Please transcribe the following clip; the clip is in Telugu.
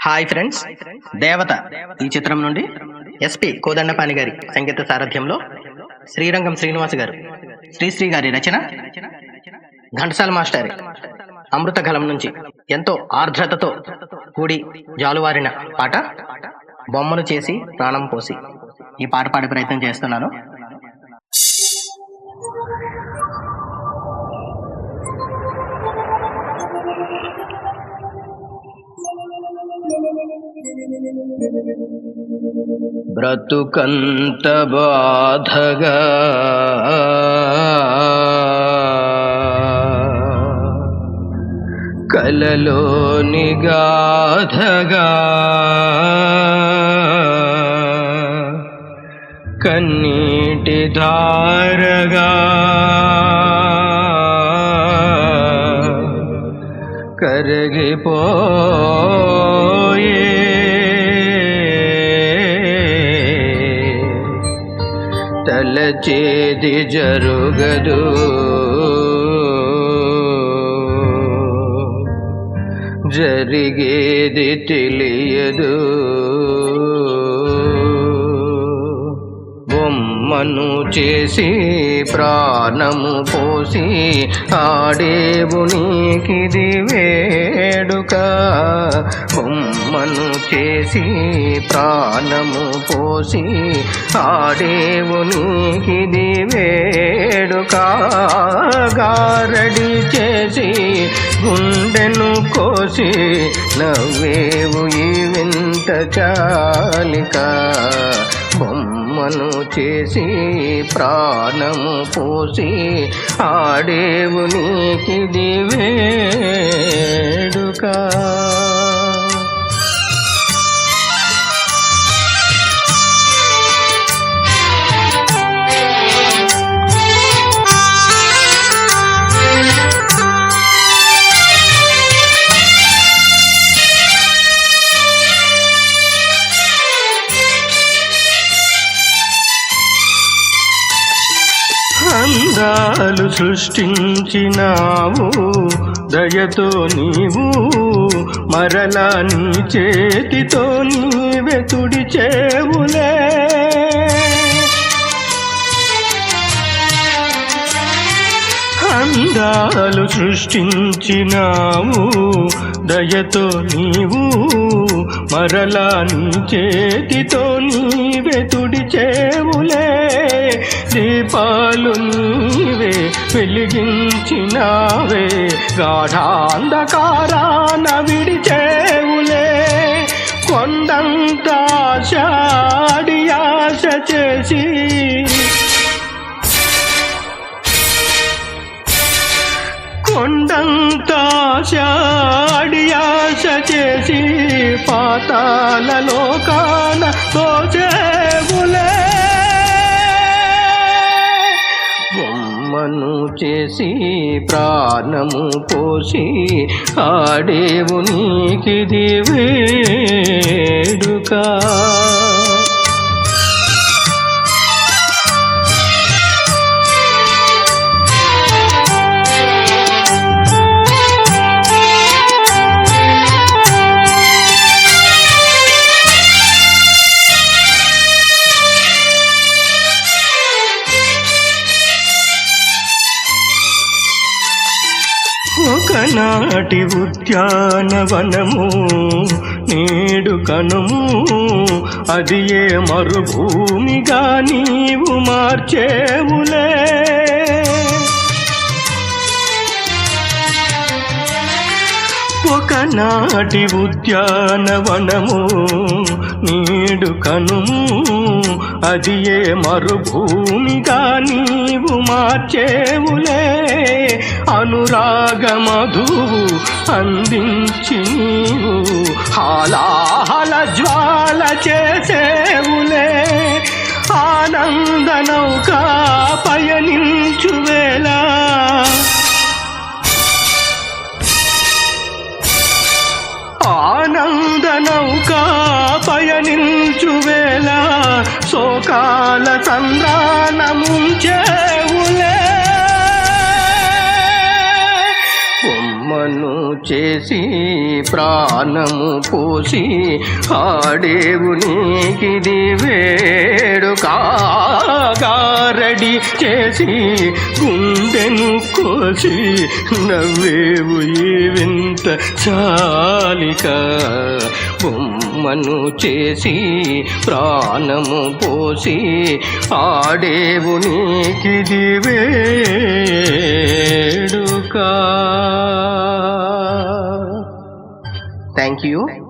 హాయ్ ఫ్రెండ్స్, దేవత ఈ చిత్రం నుండి ఎస్పి కోదండపాణి గారి సంగీత సారథ్యంలో శ్రీరంగం శ్రీనివాస్ గారు శ్రీశ్రీ గారి రచన, ఘంటసాల మాస్టర్ అమృతగలం నుంచి ఎంతో ఆర్ద్రతతో కూడి జాలువారిన పాట బొమ్మను చేసి ప్రాణం పోసి ఈ పాట పాడే ప్రయత్నం చేస్తున్నాను. బ్రతుకంత బాధగా కలలోని గాథగా కన్నీటి ధారగా కరిగిపోయే తలచేది జరుగదు, జరిగేది తెలియదు. బొమ్మను చేసి ప్రాణము పోసి ఆడేవు నీకిది వేడుక. బొమ్మను చేసి ప్రాణము పోసి ఆడేవు నీకిది వేడుక. గారడి చేసి గుండెను కోసి నవ్వేవు ఈ వింత చాలిక. బొమ్మను చేసి ప్రాణము పోసి ఆడేవు నీకిది వేడుక. అందాలు సృష్టించినావు దయతో నీవు, మరలా నీ చేతితో నీవే తుడిచేవులే. అందాలు సృష్టించినావు దయతో నీవు, మరలా నీ చేతితో నీవే తుడిచేవులే. దీపాలు నీవే వెలిగించినావే, గాఢాంధకారాన విడిచేవులే. కొండంత ఆశాడి ఆశ చేసి కొండంత ఆశాడి ఆశ చేసి పాతాళ లోకాన తోచేవులే. బొమ్మను చేసి ప్రాణము పోసి ఆడేవు నీకిది వేడుక. ఒకనాటి ఉద్యానవనము నేడు కనుము, అది ఏ మరుభూమిగా నీవు మార్చేవులే. ఒకనాటి ఉద్యానవనము నేడు కనుము, అది ఏ మరుభూమిగా నీవు మార్చేవులే. అనురాగ మధువు అందించి నీవు హాలాహల జ్వాల చేసేవులే. ఆనంద నౌక పయనించువేళ ఆనంద నౌక పయనించువేళ శోకాల సంద్రాన ముంచేవులే. బొమ్మను చేసి ప్రాణము పోసి ఆడేవు నీకిది వేడుక గారడి చేసి గుండెను కోసి నవ్వేవు ఈ వింత చాలిక బొమ్మను చేసి ప్రాణము పోసి ఆడేవు నీకిది వేడుక. Thank you.